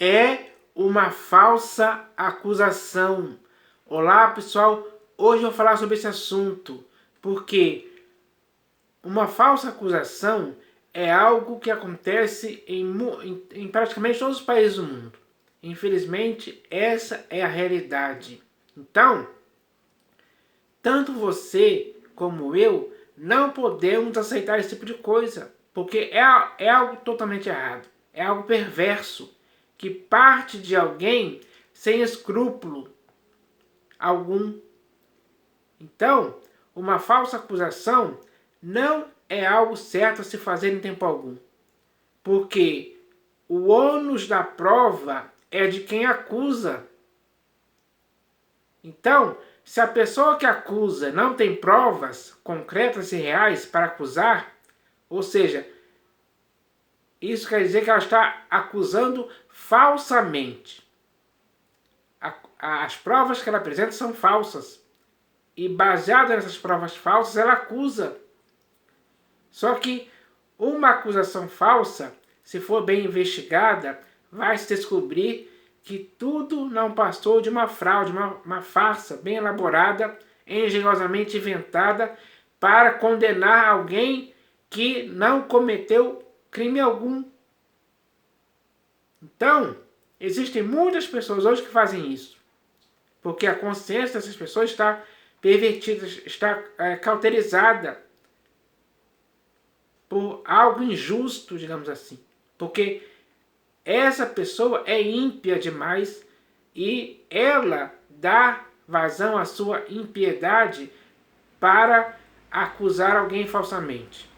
é uma falsa acusação? Olá pessoal, hoje eu vou falar sobre esse assunto, porque uma falsa acusação é algo que acontece em praticamente todos os países do mundo. Infelizmente, essa é a realidade. Então, tanto você como eu não podemos aceitar esse tipo de coisa, porque é algo totalmente errado, é algo perverso, que parte de alguém sem escrúpulo algum. Então, uma falsa acusação não é algo certo a se fazer em tempo algum, porque o ônus da prova é de quem acusa. Então, se a pessoa que acusa não tem provas concretas e reais para acusar, ou seja, isso quer dizer que ela está acusando falsamente. As provas que ela apresenta são falsas. E baseada nessas provas falsas, ela acusa. Só que uma acusação falsa, se for bem investigada, vai se descobrir que tudo não passou de uma fraude, uma farsa bem elaborada, engenhosamente inventada para condenar alguém que não cometeu crime algum. Então, existem muitas pessoas hoje que fazem isso, porque a consciência dessas pessoas está pervertida, está cauterizada por algo injusto, digamos assim. Porque essa pessoa é ímpia demais e ela dá vazão à sua impiedade para acusar alguém falsamente.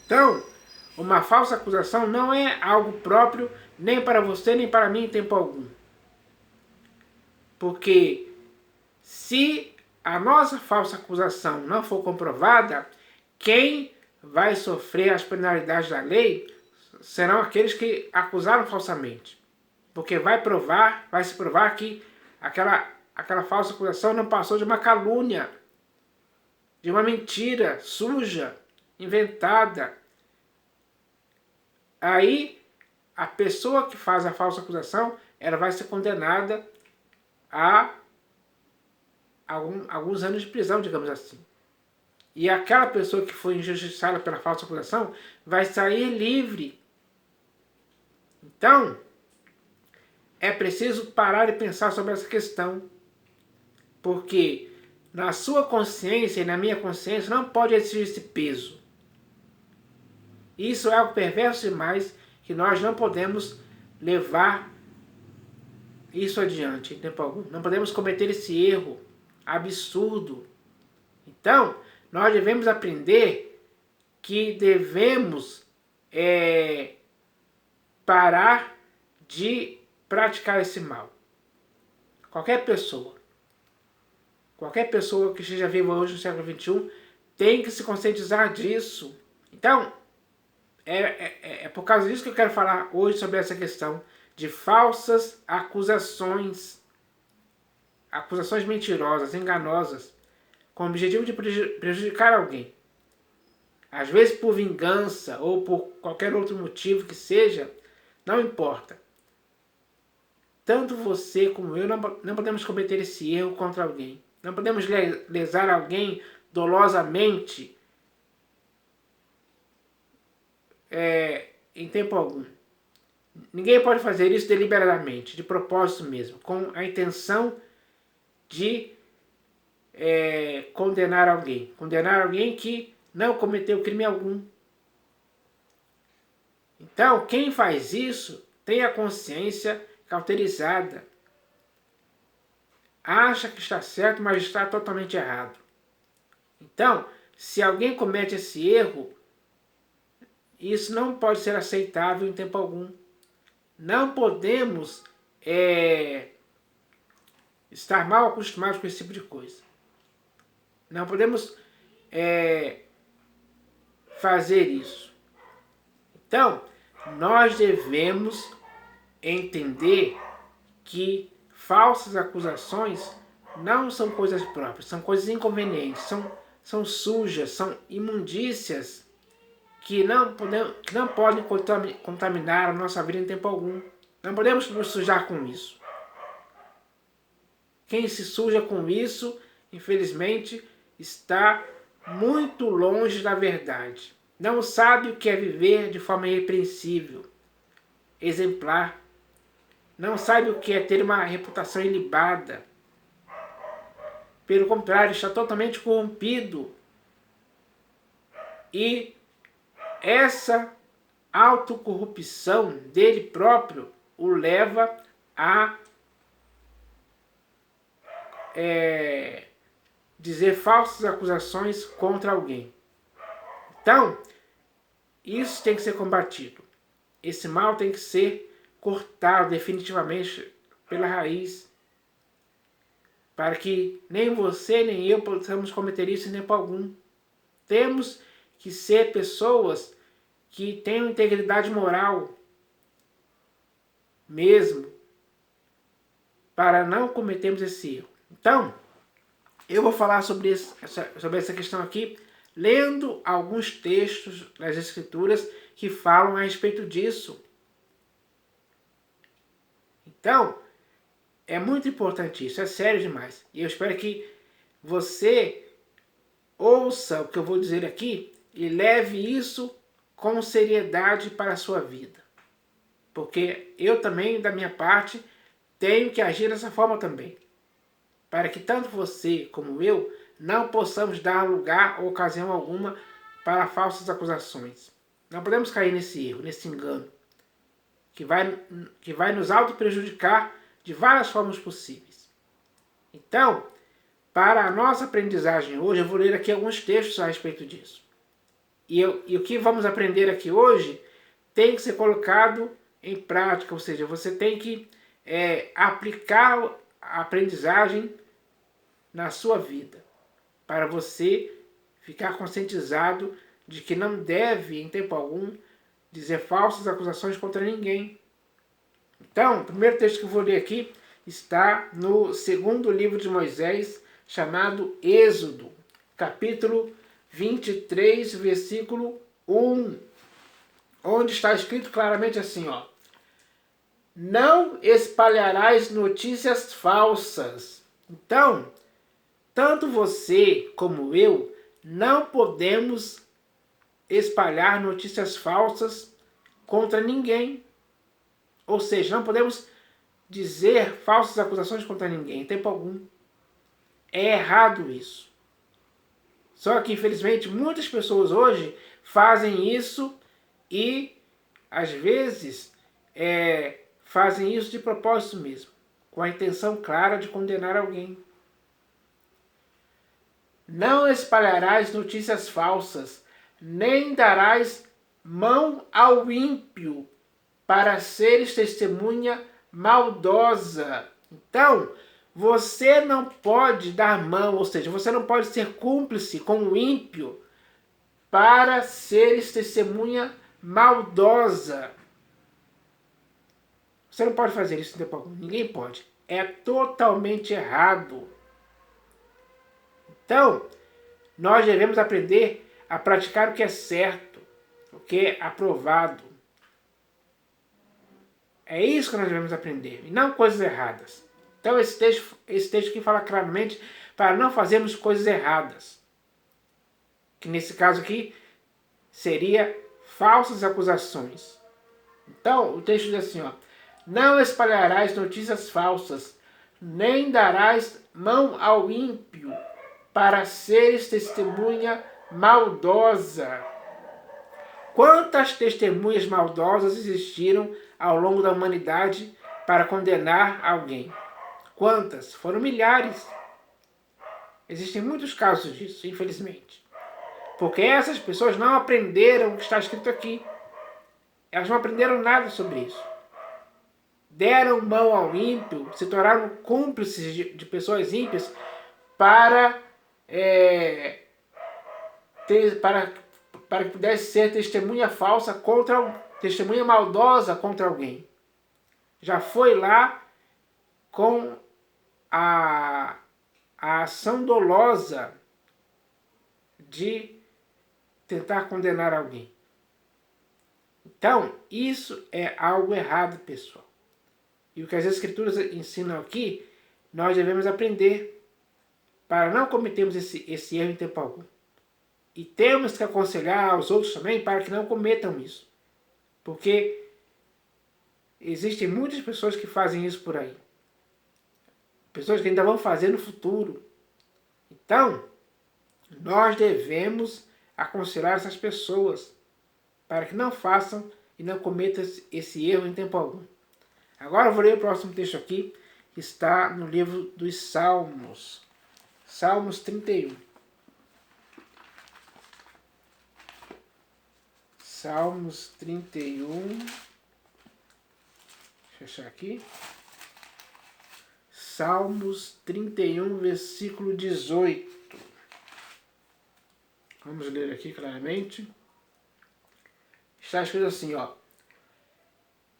Então, uma falsa acusação não é algo próprio nem para você nem para mim em tempo algum. Porque se a nossa falsa acusação não for comprovada, quem vai sofrer as penalidades da lei serão aqueles que acusaram falsamente. Porque vai se provar que aquela falsa acusação não passou de uma calúnia, de uma mentira suja, inventada. Aí, a pessoa que faz a falsa acusação, ela vai ser condenada a alguns anos de prisão, digamos assim. E aquela pessoa que foi injustiçada pela falsa acusação vai sair livre. Então, é preciso parar e pensar sobre essa questão. Porque na sua consciência e na minha consciência não pode existir esse peso. Isso é algo perverso demais que nós não podemos levar isso adiante em tempo algum. Não podemos cometer esse erro absurdo. Então, nós devemos aprender que devemos parar de praticar esse mal. Qualquer pessoa que esteja viva hoje no século XXI tem que se conscientizar disso. Então, é por causa disso que eu quero falar hoje sobre essa questão de falsas acusações. Acusações mentirosas, enganosas, com o objetivo de prejudicar alguém. Às vezes por vingança ou por qualquer outro motivo que seja, não importa. Tanto você como eu não podemos cometer esse erro contra alguém. Não podemos lesar alguém dolosamente em tempo algum. Ninguém pode fazer isso deliberadamente, de propósito mesmo, com a intenção de condenar alguém. Condenar alguém que não cometeu crime algum. Então, quem faz isso tem a consciência cauterizada. Acha que está certo, mas está totalmente errado. Então, se alguém comete esse erro, isso não pode ser aceitável em tempo algum. Não podemos estar mal acostumados com esse tipo de coisa. Não podemos fazer isso. Então, nós devemos entender que falsas acusações não são coisas próprias, são coisas inconvenientes, são sujas, são imundícias que não podem contaminar a nossa vida em tempo algum. Não podemos nos sujar com isso. Quem se suja com isso, infelizmente, está muito longe da verdade. Não sabe o que é viver de forma irrepreensível, exemplar. Não sabe o que é ter uma reputação ilibada. Pelo contrário, está totalmente corrompido. E essa autocorrupção dele próprio o leva a dizer falsas acusações contra alguém. Então, isso tem que ser combatido. Esse mal tem que ser cortado definitivamente pela raiz, para que nem você nem eu possamos cometer isso em tempo algum. Temos que ser pessoas que tenham integridade moral mesmo, para não cometermos esse erro. Então, eu vou falar sobre essa questão aqui, lendo alguns textos das Escrituras que falam a respeito disso. Então, é muito importante isso, é sério demais. E eu espero que você ouça o que eu vou dizer aqui e leve isso com seriedade para a sua vida. Porque eu também, da minha parte, tenho que agir dessa forma também. Para que tanto você como eu não possamos dar lugar ou ocasião alguma para falsas acusações. Não podemos cair nesse erro, nesse engano, que vai nos auto-prejudicar de várias formas possíveis. Então, para a nossa aprendizagem hoje, eu vou ler aqui alguns textos a respeito disso. E o que vamos aprender aqui hoje tem que ser colocado em prática, ou seja, você tem que aplicar a aprendizagem na sua vida, para você ficar conscientizado de que não deve, em tempo algum, dizer falsas acusações contra ninguém. Então, o primeiro texto que eu vou ler aqui está no segundo livro de Moisés, chamado Êxodo, capítulo 23, versículo 1, onde está escrito claramente assim, ó: não espalharás notícias falsas. Então, tanto você como eu não podemos espalhar notícias falsas contra ninguém. Ou seja, não podemos dizer falsas acusações contra ninguém, em tempo algum. É errado isso. Só que, infelizmente, muitas pessoas hoje fazem isso e, às vezes, fazem isso de propósito mesmo, com a intenção clara de condenar alguém. Não espalharás notícias falsas, nem darás mão ao ímpio para seres testemunha maldosa. Então, você não pode dar mão, ou seja, você não pode ser cúmplice com o ímpio para seres testemunha maldosa. Você não pode fazer isso em tempo algum. Ninguém pode. É totalmente errado. Então, nós devemos aprender a praticar o que é certo, o que é aprovado. É isso que nós devemos aprender, e não coisas erradas. Então esse texto aqui fala claramente para não fazermos coisas erradas. Que nesse caso aqui seria falsas acusações. Então o texto diz assim, ó: não espalharás notícias falsas, nem darás mão ao ímpio para seres testemunha maldosa. Quantas testemunhas maldosas existiram ao longo da humanidade para condenar alguém? Quantas? Foram milhares. Existem muitos casos disso, infelizmente. Porque essas pessoas não aprenderam o que está escrito aqui. Elas não aprenderam nada sobre isso. Deram mão ao ímpio, se tornaram cúmplices de pessoas ímpias para que pudesse ser testemunha falsa testemunha maldosa contra alguém. Já foi lá com a ação dolosa de tentar condenar alguém. Então, isso é algo errado, pessoal. e o que as Escrituras ensinam aqui, nós devemos aprender para não cometermos esse erro em tempo algum. E temos que aconselhar aos outros também para que não cometam isso. Porque existem muitas pessoas que fazem isso por aí. Pessoas que ainda vão fazer no futuro. Então, nós devemos aconselhar essas pessoas para que não façam e não cometam esse erro em tempo algum. Agora eu vou ler o próximo texto aqui, que está no livro dos Salmos. Salmos 31. Salmos 31. Deixa eu fechar aqui. Salmos 31, versículo 18. Vamos ler aqui claramente. Está escrito assim, ó.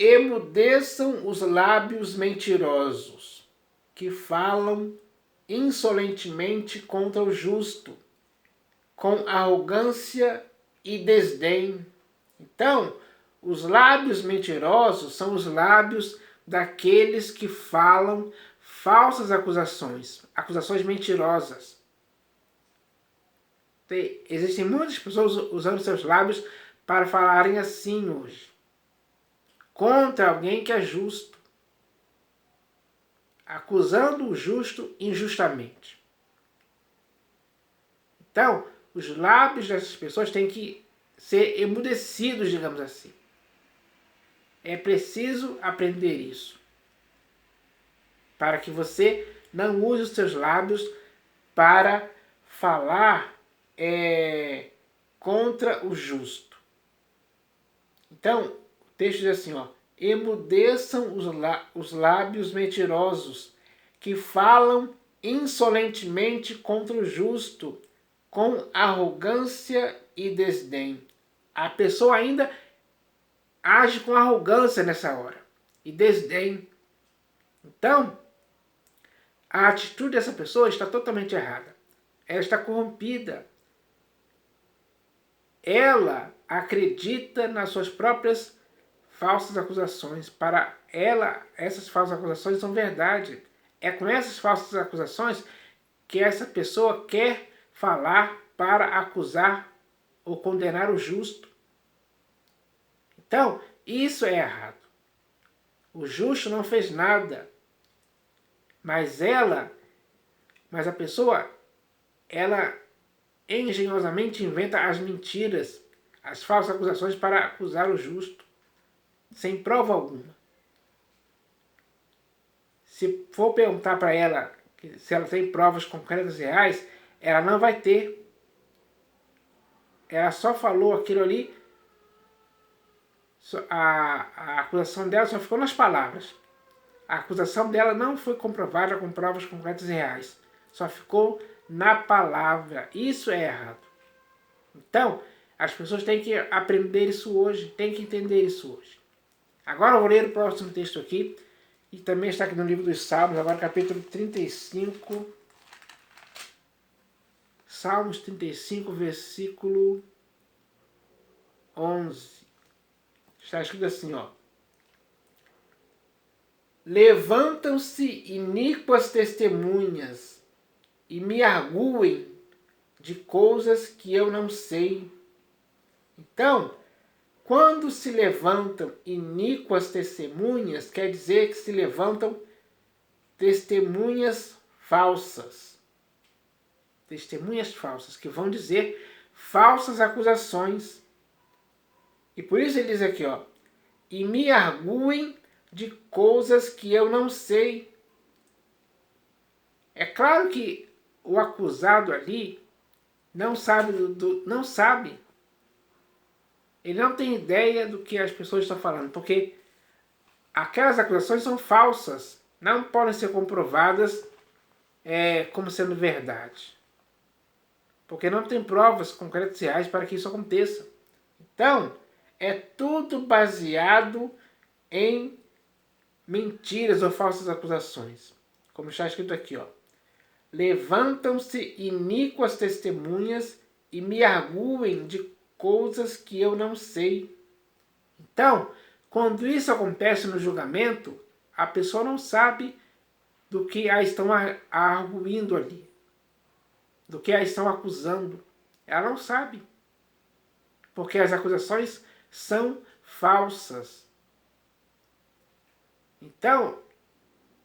Emudeçam os lábios mentirosos, que falam insolentemente contra o justo, com arrogância e desdém. Então, os lábios mentirosos são os lábios daqueles que falam falsas acusações, acusações mentirosas. Existem muitas pessoas usando seus lábios para falarem assim hoje, contra alguém que é justo, acusando o justo injustamente. Então, os lábios dessas pessoas têm que ser emudecidos, digamos assim. É preciso aprender isso, para que você não use os seus lábios para falar contra o justo. Então, o texto diz assim, ó, emudeçam os lábios mentirosos, que falam insolentemente contra o justo, com arrogância e desdém. A pessoa ainda age com arrogância nessa hora e desdém. Então, a atitude dessa pessoa está totalmente errada. Ela está corrompida. Ela acredita nas suas próprias falsas acusações. Para ela, essas falsas acusações são verdade. É com essas falsas acusações que essa pessoa quer falar para acusar ou condenar o justo. Então, isso é errado. O justo não fez nada. Mas a pessoa, ela engenhosamente inventa as mentiras, as falsas acusações para acusar o justo, sem prova alguma. Se for perguntar para ela se ela tem provas concretas e reais, ela não vai ter. Ela só falou aquilo ali, a acusação dela só ficou nas palavras. A acusação dela não foi comprovada com provas concretas e reais. Só ficou na palavra. Isso é errado. Então, as pessoas têm que aprender isso hoje, têm que entender isso hoje. Agora eu vou ler o próximo texto aqui, e também está aqui no livro dos Salmos, agora capítulo 35. Salmos 35, versículo 11. Está escrito assim, ó. Levantam-se iníquas testemunhas e me arguem de coisas que eu não sei. Então, quando se levantam iníquas testemunhas, quer dizer que se levantam testemunhas falsas. Testemunhas falsas, que vão dizer falsas acusações. E por isso ele diz aqui, ó, e me arguem de coisas que eu não sei. É claro que o acusado ali não sabe não sabe. Ele não tem ideia do que as pessoas estão falando, porque aquelas acusações são falsas, não podem ser comprovadas como sendo verdade. Porque não tem provas concretas e reais para que isso aconteça. Então, é tudo baseado em mentiras ou falsas acusações. Como está escrito aqui, ó. Levantam-se iníquas testemunhas e me arguem de coisas que eu não sei. Então, quando isso acontece no julgamento, a pessoa não sabe do que a estão arguindo ali, do que a estão acusando. Ela não sabe, porque as acusações são falsas. Então,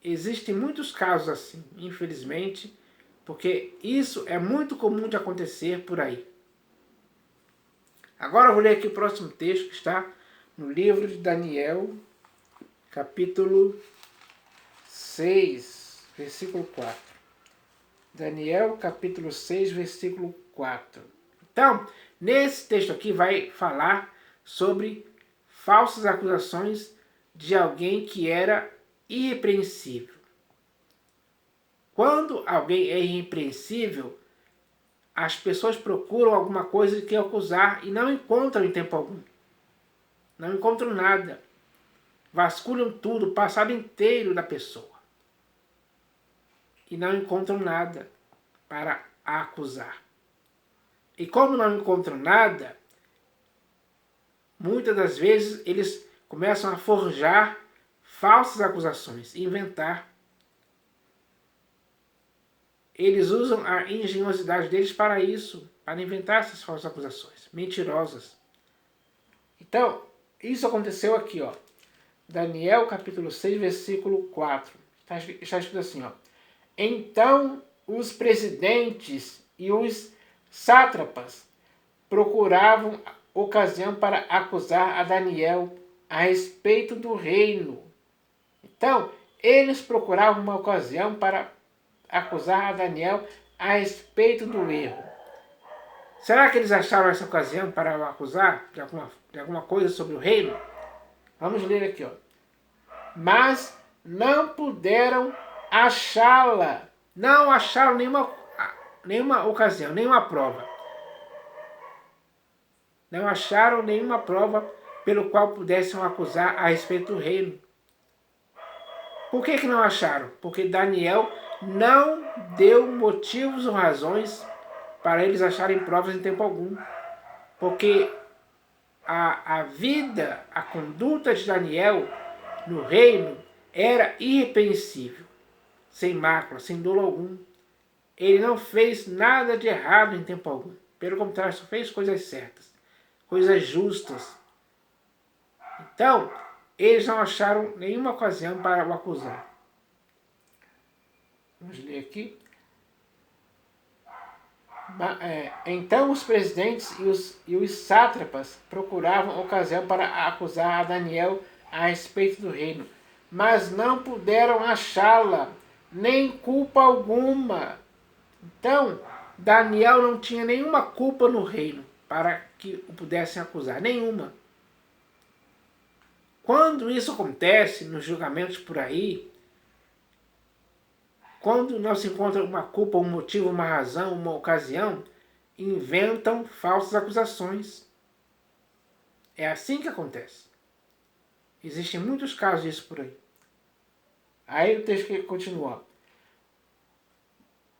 existem muitos casos assim, infelizmente, porque isso é muito comum de acontecer por aí. Agora eu vou ler aqui o próximo texto, que está no livro de Daniel, capítulo 6, versículo 4. Daniel, capítulo 6, versículo 4. Então, nesse texto aqui vai falar sobre falsas acusações de alguém que era irrepreensível. Quando alguém é irrepreensível, as pessoas procuram alguma coisa de que acusar e não encontram em tempo algum. Não encontram nada. Vasculham tudo, o passado inteiro da pessoa. E não encontram nada para a acusar. E como não encontram nada, muitas das vezes eles começam a forjar falsas acusações, inventar. Eles usam a engenhosidade deles para isso, para inventar essas falsas acusações, mentirosas. Então, isso aconteceu aqui, ó. Daniel, capítulo 6, versículo 4. Está escrito assim, ó. Então, os presidentes e os sátrapas procuravam ocasião para acusar a Daniel a respeito do reino. Então, eles procuravam uma ocasião para acusar a Daniel a respeito do erro. Será que eles acharam essa ocasião para o acusar de alguma coisa sobre o reino? Vamos ler aqui, ó. Mas não puderam achá-la. Não acharam nenhuma ocasião, nenhuma prova. Não acharam nenhuma prova pelo qual pudessem acusar a respeito do reino. Por que não acharam? Porque Daniel não deu motivos ou razões para eles acharem provas em tempo algum. Porque a vida, a conduta de Daniel no reino era irrepreensível, sem mácula, sem dolo algum. Ele não fez nada de errado em tempo algum. Pelo contrário, só fez coisas certas, coisas justas. Então, eles não acharam nenhuma ocasião para o acusar. Vamos ler aqui. Então os presidentes e os sátrapas procuravam ocasião para acusar a Daniel a respeito do reino, mas não puderam achá-la, nem culpa alguma. Então, Daniel não tinha nenhuma culpa no reino para que o pudessem acusar, nenhuma. Quando isso acontece nos julgamentos por aí, quando não se encontra uma culpa, um motivo, uma razão, uma ocasião, inventam falsas acusações. É assim que acontece. Existem muitos casos disso por aí. Aí o texto continua.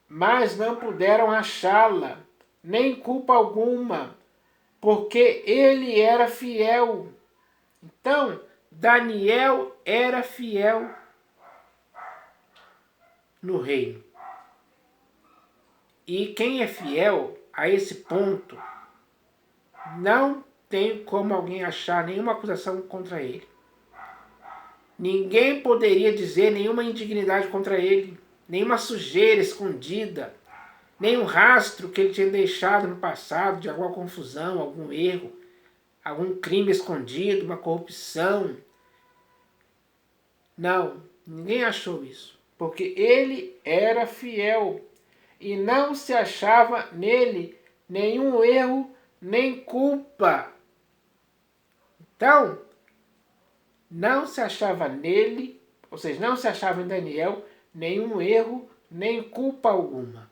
Mas não puderam achá-la, nem culpa alguma, porque ele era fiel. Então, Daniel era fiel no reino. E quem é fiel a esse ponto, não tem como alguém achar nenhuma acusação contra ele. Ninguém poderia dizer nenhuma indignidade contra ele, nenhuma sujeira escondida, nenhum rastro que ele tinha deixado no passado de alguma confusão, algum erro, algum crime escondido, uma corrupção. Não, ninguém achou isso. Porque ele era fiel e não se achava nele nenhum erro nem culpa. Então, não se achava nele, ou seja, não se achava em Daniel nenhum erro nem culpa alguma.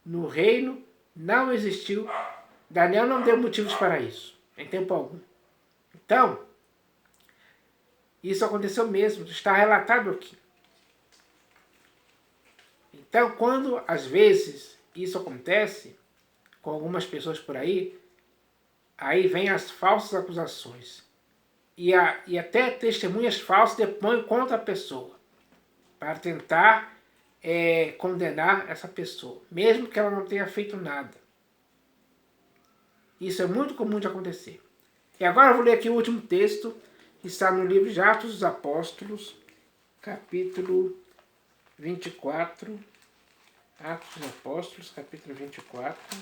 No reino não existiu, Daniel não deu motivos para isso, em tempo algum. Então, isso aconteceu mesmo, está relatado aqui. Então, quando às vezes isso acontece com algumas pessoas por aí vem as falsas acusações. e até testemunhas falsas depõem contra a pessoa, para tentar condenar essa pessoa, mesmo que ela não tenha feito nada. Isso é muito comum de acontecer. E agora eu vou ler aqui o último texto, que está no livro de Atos dos Apóstolos, capítulo 24. Atos dos Apóstolos, capítulo 24,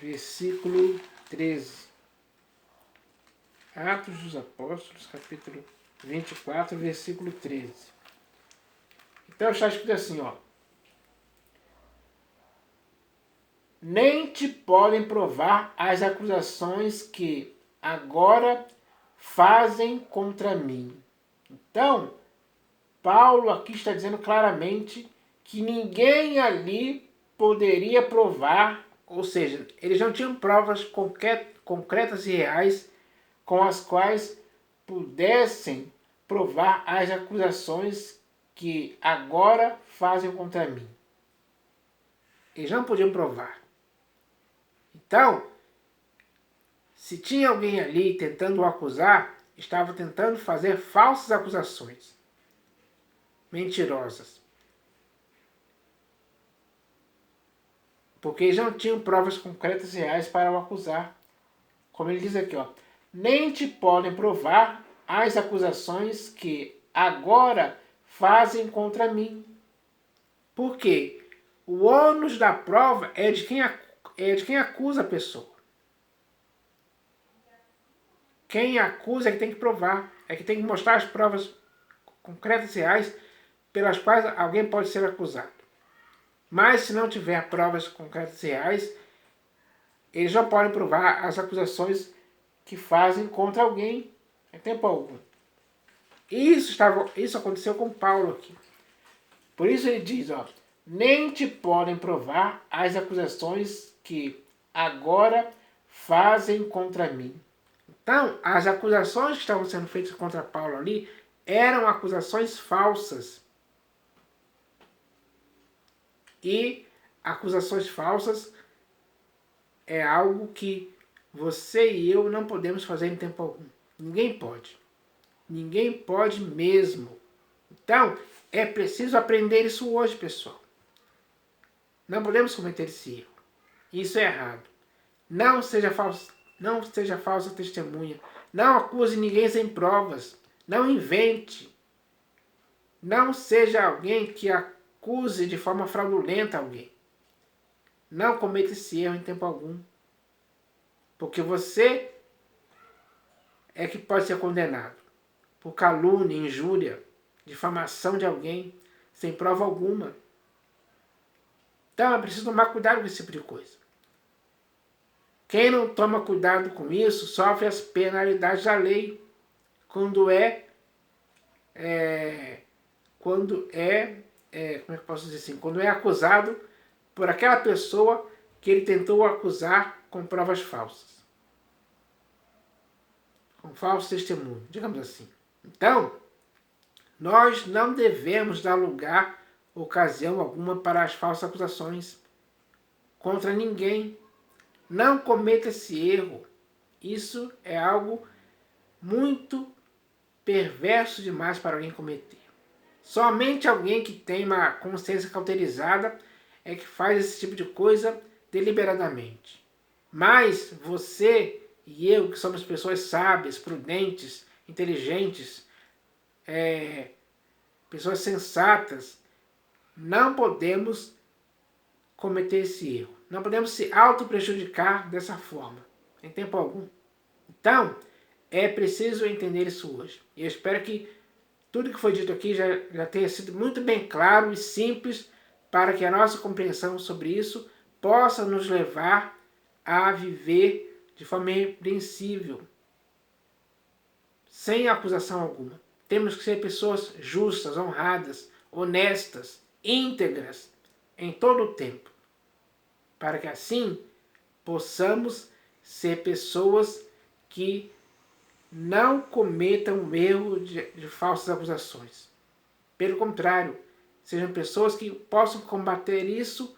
versículo 13. Atos dos Apóstolos, capítulo 24, versículo 13. Então está escrito assim, ó. Nem te podem provar as acusações que agora fazem contra mim. Então, Paulo aqui está dizendo claramente que ninguém ali poderia provar, ou seja, eles não tinham provas concretas e reais com as quais pudessem provar as acusações que agora fazem contra mim. Eles não podiam provar. Então, se tinha alguém ali tentando o acusar, estava tentando fazer falsas acusações, mentirosas. Porque eles não tinham provas concretas e reais para o acusar. Como ele diz aqui, ó. Nem te podem provar as acusações que agora fazem contra mim. Por quê? O ônus da prova é de quem acusa a pessoa. Quem acusa é que tem que provar, é que tem que mostrar as provas concretas e reais pelas quais alguém pode ser acusado. Mas se não tiver provas concretas e reais, eles não podem provar as acusações que fazem contra alguém em tempo algum. Isso aconteceu com Paulo aqui. Por isso ele diz, ó, nem te podem provar as acusações que agora fazem contra mim. Então, as acusações que estavam sendo feitas contra Paulo ali eram acusações falsas. E acusações falsas é algo que você e eu não podemos fazer em tempo algum. Ninguém pode. Ninguém pode mesmo. Então, é preciso aprender isso hoje, pessoal. Não podemos cometer esse erro. Isso é errado. Não seja falsa testemunha. Não acuse ninguém sem provas. Não invente. Não seja alguém que acuse de forma fraudulenta alguém. Não cometa esse erro em tempo algum. Porque você é que pode ser condenado por calúnia, injúria, difamação de alguém, sem prova alguma. Então é preciso tomar cuidado com esse tipo de coisa. Quem não toma cuidado com isso sofre as penalidades da lei quando como é que eu posso dizer assim, quando é acusado por aquela pessoa que ele tentou acusar com provas falsas, com falso testemunho, digamos assim. Então, nós não devemos dar lugar, ocasião alguma para as falsas acusações contra ninguém. Não cometa esse erro. Isso é algo muito perverso demais para alguém cometer. Somente alguém que tem uma consciência cauterizada é que faz esse tipo de coisa deliberadamente. Mas você e eu, que somos pessoas sábias, prudentes, inteligentes, pessoas sensatas, não podemos cometer esse erro. Não podemos se auto-prejudicar dessa forma, em tempo algum. Então, é preciso entender isso hoje. E eu espero que tudo que foi dito aqui já tenha sido muito bem claro e simples para que a nossa compreensão sobre isso possa nos levar a viver de forma irrepreensível, sem acusação alguma. Temos que ser pessoas justas, honradas, honestas, íntegras em todo o tempo, para que assim possamos ser pessoas que não cometam o erro de falsas acusações. Pelo contrário, sejam pessoas que possam combater isso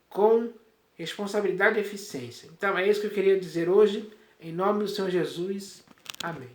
com responsabilidade e eficiência. Então é isso que eu queria dizer hoje, em nome do Senhor Jesus. Amém.